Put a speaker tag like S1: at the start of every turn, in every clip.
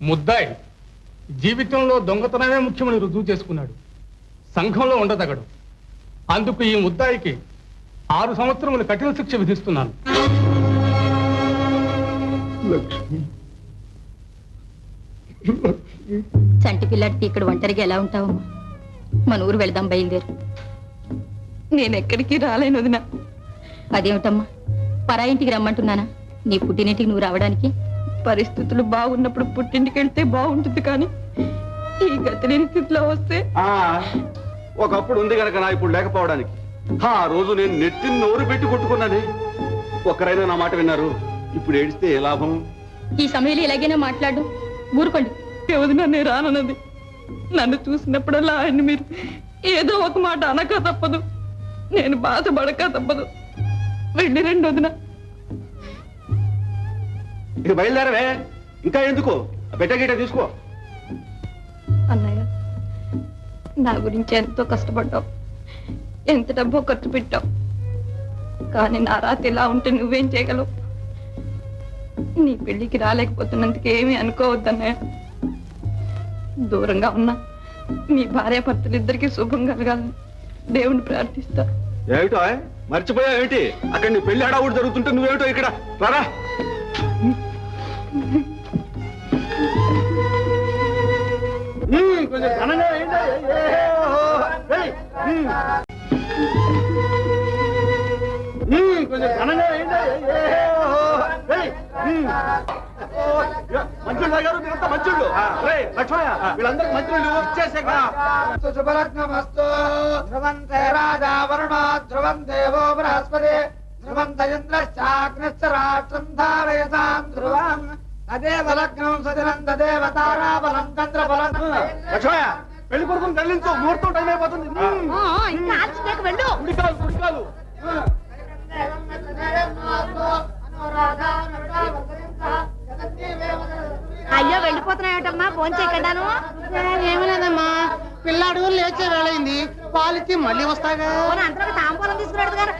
S1: ముద్దాయి జీవితంలో దొంగతనమే ముఖ్యమని రుజువు చేసుకున్నాడు. సంఘంలో ఉండదగడు. అందుకు ఈ ముద్దాయికి 6 సంవత్సరములు కఠిన శిక్ష విధిస్తున్నాను.
S2: చంటి పిల్లాడికి ఇక్కడ ఒంటరిగా ఎలా ఉంటావమ్మా? మన ఊరు వెళదాం, బయలుదేరు.
S3: నేనెక్కడికి రాలేను వదినా.
S2: అదేమిటమ్మా, పరాయింటికి రమ్మంటున్నానా? నీ పుట్టినింటికి నువ్వు రావడానికి?
S3: పరిస్థితులు బాగున్నప్పుడు పుట్టింటికి వెళ్తే బాగుంటుంది, కానీ ఈ గతి లేని స్థితిలో వస్తే.
S4: ఒకప్పుడు ఉంది గనక నా ఇప్పుడు లేకపోవడానికి. ఆ రోజు నేను నెత్తిని నోరు పెట్టి కొట్టుకున్నానే. ఒక్కరైనా నా మాట విన్నారు. ఇప్పుడు ఏడిస్తే ఏ లాభం?
S2: ఈ సమయంలో ఎలాగైనా మాట్లాడు. ఊరుకోండి.
S3: వదినా నేను రానన్నది. నన్ను చూసినప్పుడల్లా ఆయన మీరు ఏదో ఒక మాట అనక తప్పదు, నేను బాధపడక తప్పదు. వెళ్ళి రండి వదినా.
S4: ఇక బయలుదేరవే. ఇంకా ఎందుకు? బెట్టగీట తీసుకో.
S3: అన్నయ్య, నా గురించి ఎంతో కష్టపడ్డావు, ఎంత డబ్బో ఖర్చు పెట్టావు. కానీ నా రాత ఇలా ఉంటే నువ్వేం చేయగలవు? నీ పెళ్లికి రాలేకపోతున్నందుకు ఏమీ అనుకోవద్దన్నయ్య. దూరంగా ఉన్నా మీ భార్యాభర్తలిద్దరికీ శుభం కలగాలని దేవుని ప్రార్థిస్తా.
S4: ఏమిటో మర్చిపోయావు ఏమిటి? అక్కడ నీ పెళ్లి హడావుడు జరుగుతుంటే నువ్వేమిటో ఇక్కడ రారా. కొంచెం ఘనంగా కొంచెం ఘనంగా మంచుళ్ళు గారు, మీరంతా మంచుళ్ళు. లక్ష్మయ్య, వీళ్ళందరికీ మంచుళ్ళు ఇచ్చేసాక
S5: శుభలగ్నమస్తు. ధ్రువంతే రాజా వరుణో ధ్రువం దేవో బృహస్పతి ధ్రువంత ఇంద్రశ్చాగ్నిశ్చ రాష్ట్రం ధారయతాం ధ్రువం తదేవ లగ్నం సజనం తదేవ తారాబలం చంద్రబలం.
S4: లక్ష్మయ్య, పెళ్లి కొడుకుని కదిలించు, ముహూర్తం టైం అయిపోతుంది. కుడికాలు
S2: అయ్యో, వెళ్ళిపోతున్నాయటమ్మా. ఫోన్ చేయకుండాను.
S5: ఏమి లేదమ్మా, పిల్లాడు లేచే వేళయింది. పాలిచ్చి మళ్ళీ వస్తాగా.
S2: అంతలో తాంబూలం తీసుకున్నాడు గారు.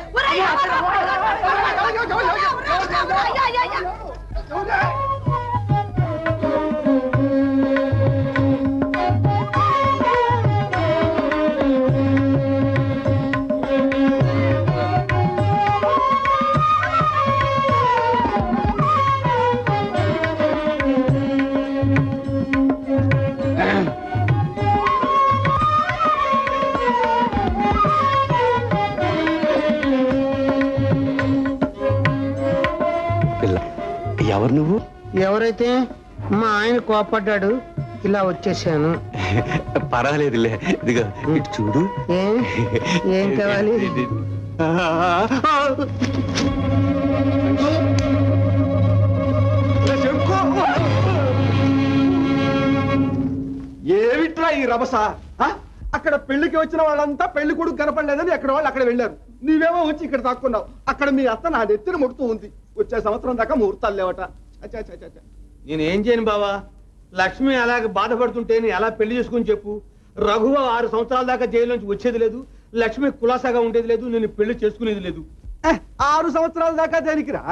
S4: ఎవరు నువ్వు?
S5: ఎవరైతే మా ఆయన కోపడ్డాడు, ఇలా వచ్చేసాను.
S4: పర్వాలేదులే. ఇదిగో ఇటు చూడు.
S5: ఏం కావాలి?
S4: ఏమిట్రా ఈ రభస? అక్కడ పెళ్లికి వచ్చిన వాళ్ళంతా పెళ్లి కొడుకు కనపడలేదని ఎక్కడ వాళ్ళు అక్కడ వెళ్ళారు. నీవేమో వచ్చి ఇక్కడ తాక్కున్నావు. అక్కడ మీ అత్త నా నెత్తిన మొడుతూ ఉంది. వచ్చే సంవత్సరం దాకా ముహూర్తాలు లేవట.
S6: నేనేం చేయను బావా? లక్ష్మి అలాగే బాధపడుతుంటే నేను ఎలా పెళ్లి చేసుకుని చెప్పు? రఘువ 6 సంవత్సరాల దాకా జైలు నుంచి వచ్చేది లేదు, లక్ష్మి కులాసాగా ఉండేది లేదు, నేను పెళ్లి చేసుకునేది లేదు.
S4: 6 సంవత్సరాల దాకా దేనికిరా?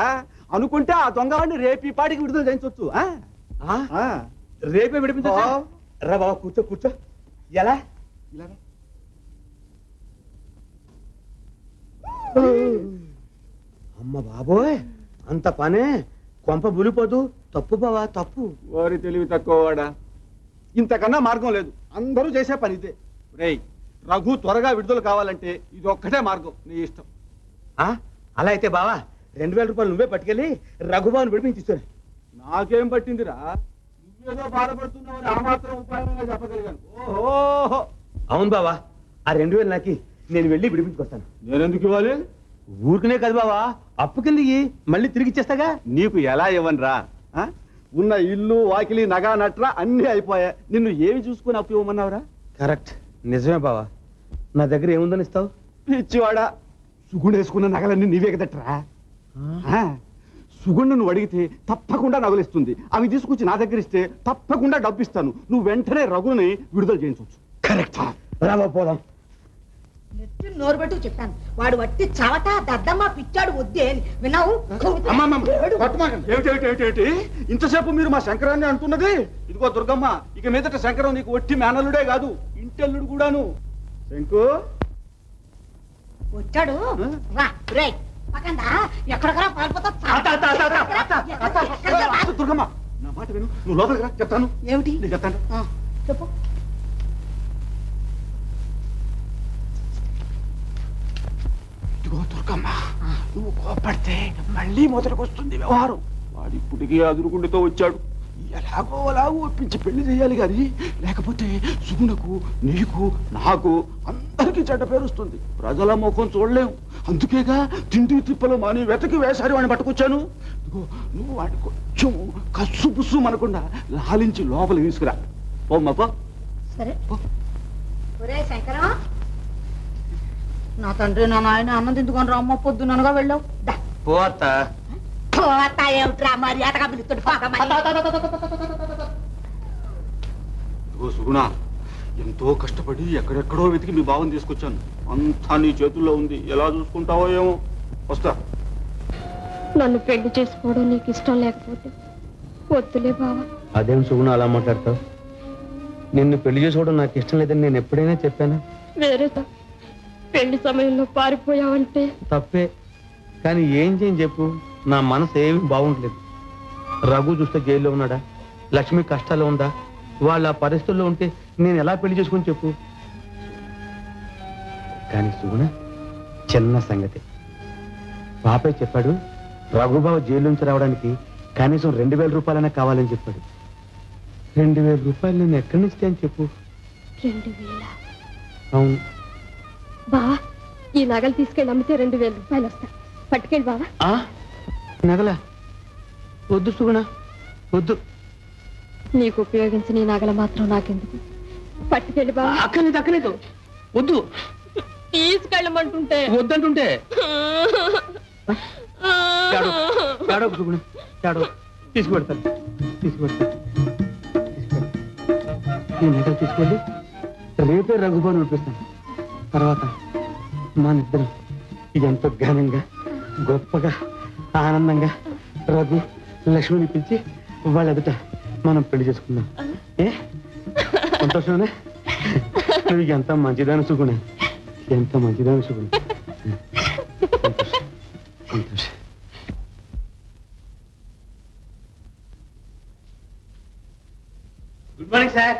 S4: అనుకుంటే ఆ దొంగవాడిని రేపీ పాటికి విడుదల చేయించవచ్చు.
S6: రేపే విడిపించా. రా బావా, కూర్చో కూర్చో. ఎలా? అమ్మ బాబోయ్, అంత పనే? కొంప బులిపోదు. తప్పు బావా, తప్పు.
S4: వారి తెలివి తక్కువ వాడా. ఇంతకన్నా మార్గం లేదు. అందరూ చేసే పని ఇదే. రేయ్, రఘు త్వరగా విడుదల కావాలంటే ఇది ఒక్కటే మార్గం. నీ ఇష్టం.
S6: అలా అయితే బావా 2000 రూపాయలు నువ్వే పట్టుకెళ్ళి రఘుబాబుని విడిపించి ఇస్తాను.
S4: నాకేం పట్టిందిరా? నువ్వేదో బాధపడుతున్నావు, ఆ మాత్రం ఉపాయంగా చెప్పగలిగాను. ఓహో,
S6: అవును బావా, ఆ 2000 నాకి నేను వెళ్ళి విడిపించుకొస్తాను.
S4: నేనెందుకు ఇవ్వాలి?
S6: ఊరికనే కదా బావా, అప్పు కింద మళ్ళీ తిరిగి ఇచ్చేస్తాగా.
S4: నీకు ఎలా ఇవ్వనురా? ఉన్న ఇల్లు వాకిలి నగా నట్రా అన్ని అయిపోయా. నిన్ను ఏమి చూసుకుని అప్పు ఇవ్వమన్నావురా?
S6: కరెక్ట్, నిజమే బావా. నా దగ్గర ఏముందని ఇస్తావు?
S4: ఇచ్చివాడా, సుగుణేసుకున్న నగలన్నీ నీవే కదట్రా. సుగుణ్ణు నువ్వు అడిగితే తప్పకుండా నగలిస్తుంది. అవి తీసుకొచ్చి నా దగ్గర ఇస్తే తప్పకుండా డబ్బు ఇస్తాను. నువ్వు వెంటనే రఘుని విడుదల చేయించవచ్చు.
S6: కరెక్ట్, రాబా పోదాం.
S7: నెత్తి నోరు పెట్టి చెప్పాను, వాడు వట్టి చవట దద్దమ్మ పిచ్చాడు వద్దే అని విన్నావు?
S4: ఏమిటి ఇంతసేపు మీరు మా శంకరాన్ని అంటున్నది? ఇదిగో దుర్గమ్మ, ఇక మీదట శంకరం నీకు ఒట్టి మేనల్లుడే కాదు, ఇంటెల్లుడు కూడాను. శంకు
S7: వచ్చాడు రా రేయ్ పక్కన ఎక్కడికరా పారిపోతా
S4: దుర్గమ్మ, నా మాట విను, నువ్వు లోపలికి రా, చెప్తాను.
S7: ఏమిటి
S4: నేను చెప్తాను.
S7: చెప్పు.
S4: ఇదిగో దుర్గమ్మ, నువ్వు కోపడితే మళ్ళీ మొదటికి వస్తుంది వ్యవహారం. వాడి ఇప్పటికే అదురుకుండితో వచ్చాడు. ఎలాగో అలాగో ఒప్పించి పెళ్లి చేయాలి కానీ, లేకపోతే సుగుణకు, నీకు, నాకు అందరికీ చెడ్డ పేరు వస్తుంది. ప్రజల ముఖం చూడలేం. అందుకేగా తిండి తిప్పలు మాని వెతకి వేసారి వాడిని పట్టుకొచ్చాను. ఇదిగో నువ్వు వాడిని కొంచెం కస్సు పుస్సు అనకుండా లాలించి లోపలికి తీసుకురా. పోమ్మా.
S7: సరే. ఒరే శంకరం, నా తండ్రి నా నాయన అన్నం తిందుకొని రామ్మ, పొద్దుననగా వెళ్ళావు.
S6: పోతా
S7: ఏమిట్రా మర్యాదగా పిలుస్తాడు.
S4: సుగుణ, ఎంతో కష్టపడి ఎక్కడెక్కడో వెతికి మీ భావం తీసుకొచ్చాను. అంతా నీ చేతుల్లో ఉంది. ఎలా చూసుకుంటావో ఏమో. వస్తా.
S8: నన్ను పెళ్లి చేసుకోవడం నీకు ఇష్టం లేకపోతే వద్దులే బావా.
S6: అదేం సుగుణ అలా మాట్లాడతావు? నిన్ను పెళ్లి చేసుకోవడం నాకు ఇష్టం లేదని నేను ఎప్పుడైనా చెప్పానా?
S8: వేరేదా పెళ్లి సమయంలో పారిపోయావంటే
S6: తప్పే, కానీ ఏం చేయని చెప్పు, నా మనసు ఏమీ బాగుంటలేదు. రఘు చూస్తే జైల్లో ఉన్నాడా, లక్ష్మి కష్టాల్లో ఉందా, వాళ్ళ పరిస్థితుల్లో ఉంటే నేను ఎలా పెళ్లి చేసుకుని చెప్పు. కానీ సుగుణ, చిన్న సంగతి. పాపే చెప్పాడు, రఘుబాబు జైలు నుంచి రావడానికి కనీసం 2000 రూపాయలైనా కావాలని చెప్పాడు. 2000 రూపాయలు నేను ఎక్కడి నుంచి అని చెప్పు.
S8: 2000?
S6: అవును
S8: బావా, ఈ నగలు తీసుకెళ్ళి అమ్మితే 2000 రూపాయలు వస్తాయి. పట్టుకెళ్ళి బావా.
S6: నగల వద్దు సుగుణ, వద్దు.
S8: నీకు ఉపయోగించిన ఈ నగలు మాత్రం నాకెందుకు? పట్టుకెళ్ళి బావా.
S6: అక్కలేదు వద్దు.
S8: తీసుకెళ్ళమంటుంటే
S6: వద్దంటుంటే తీసుకుపెడతాను. ఈ నగలు తీసుకెళ్ళి రేపే రఘుబాను నడిపిస్తాను. తర్వాత మన ఇద్దరం ఎంతో ఘనంగా, గొప్పగా, ఆనందంగా రఘు, లక్ష్మిని పిలిచి వాళ్ళ ఎదుట మనం పెళ్లి చేసుకుందాం. ఏ సంతోషమే? నువ్వు ఎంత మంచిదాని సుగుణ, ఎంత మంచిదాని సుగుణ. సంతోషం.
S9: Good morning sir.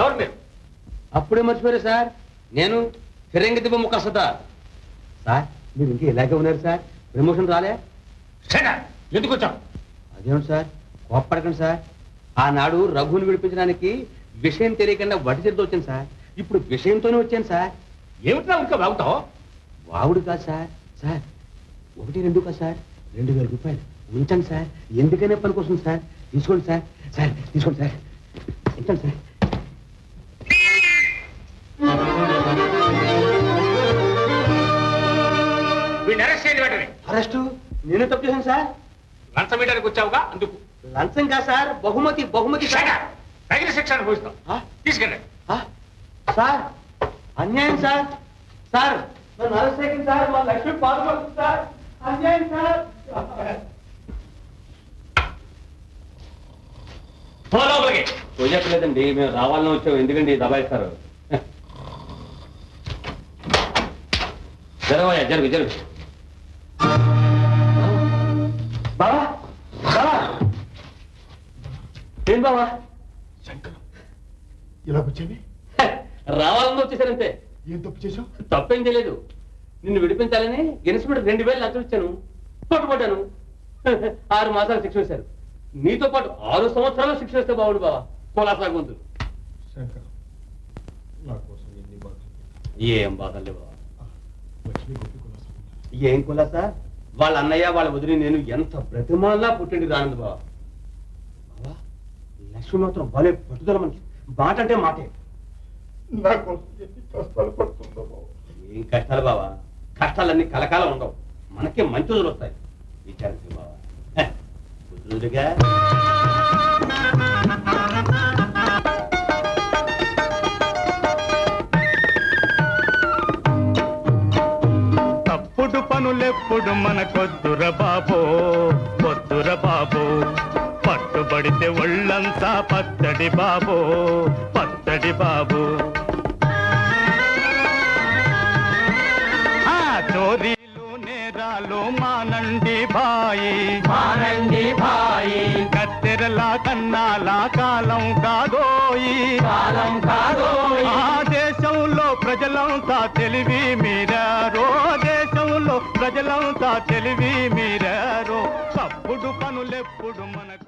S9: ఎవరు మీరు?
S6: అప్పుడే మర్చిపోయారు సార్, నేను ఫిరంగి దిబ్బ ముక్క సదా. సార్ మీరు ఇంకా ఇలాగే ఉన్నారు సార్, ప్రమోషన్ రాలే?
S9: ఎందుకు వచ్చావు?
S6: అదేమిటి సార్, కోప్పడకండి సార్. ఆనాడు రఘుని విడిపించడానికి విషయం తెలియకుండా వటి చేతితో వచ్చాను సార్. ఇప్పుడు విషయంతోనే వచ్చాను సార్.
S9: ఏమిట్రా ఇంకా బాగుతావు?
S6: వావుడు కాదు సార్. సార్ 1-2 కాదు సార్, 2000 రూపాయలు ఉంచండి సార్. ఎందుకనే పనికొస్తుంది సార్. తీసుకోండి సార్. సార్ తీసుకోండి సార్, ఉంచండి సార్.
S9: వీడిని అరెస్ట్ చేయండి వెంటనే.
S6: అరెస్టు? నేను తప్పు చేశాను సార్.
S9: లంచం వేయడానికి వచ్చావుగా అందుకు.
S6: లంచం కాదు సార్, బహుమతి. బహుమతి
S9: తగిన శిక్ష అనుభవిస్తాం. తీసుకెళ్ళండి.
S6: సార్ అన్యాయం సార్. సార్ నన్ను అరెస్ట్ చేయండి సార్. మా లక్ష్మి బాధపడుతుంది సార్. అన్యాయం సార్. పోయట్లేదండి, మేము రావాలని వచ్చాము. ఎందుకండి దబాయిస్తారు? జరగవయ్యా, జరుగు. బావా, బావా, ఏం బావా?
S4: శంకరం, ఇలా వచ్చేవి?
S6: రావాలని వచ్చేసారంతే.
S4: ఏం తప్పు చేశావు?
S6: తప్పేం తెలియదు. నిన్ను విడిపించాలని ఇన్స్పెక్టర్ 2000 లంచం ఇచ్చాను, పట్టుబడ్డాను. 6 మాసాలు శిక్ష వేశారు. నీతో పాటు 6 సంవత్సరాలు శిక్ష వేస్తే బాగుండు బావా. కోలాసాగుంది.
S4: శంకరం, నా కోసం ఎన్ని బాధలు.
S6: ఏం బాధలే బావా. ఏం కులాసా? వాళ్ళ అన్నయ్య, వాళ్ళ వదిలి, నేను ఎంత బ్రతిమాలా పుట్టింది రానంది బావా. బావా, లక్ష్మి మాత్రం భలే పట్టుదల మనిషి. మాట అంటే మాటే.
S4: నా కోసం ఎన్ని కష్టాలు పడుతుందో బాబు.
S6: ఏం కష్టాలు బావా? కష్టాలన్నీ కలకాలం ఉండవు. మనకే మంచి రోజులు వస్తాయి. విచారించి బావా. కుదురుగా
S1: తప్పుడు పనులెప్పుడు మనకొద్దుర బాబో, వద్దుర బాబో. పట్టుబడితే
S10: చూస్తుంటే ఒళ్ళంతా పచ్చడి బాబు పచ్చడి బాబు చోరీలు నేరాలు మానండి భాయి కత్తెరలా కన్నాలా కాలం కాదోయి ఆ దేశంలో ప్రజలంతా తెలివి మీరారో దేశంలో ప్రజలంతా తెలివి మీరారో తప్పుడు పనులెప్పుడు మనకు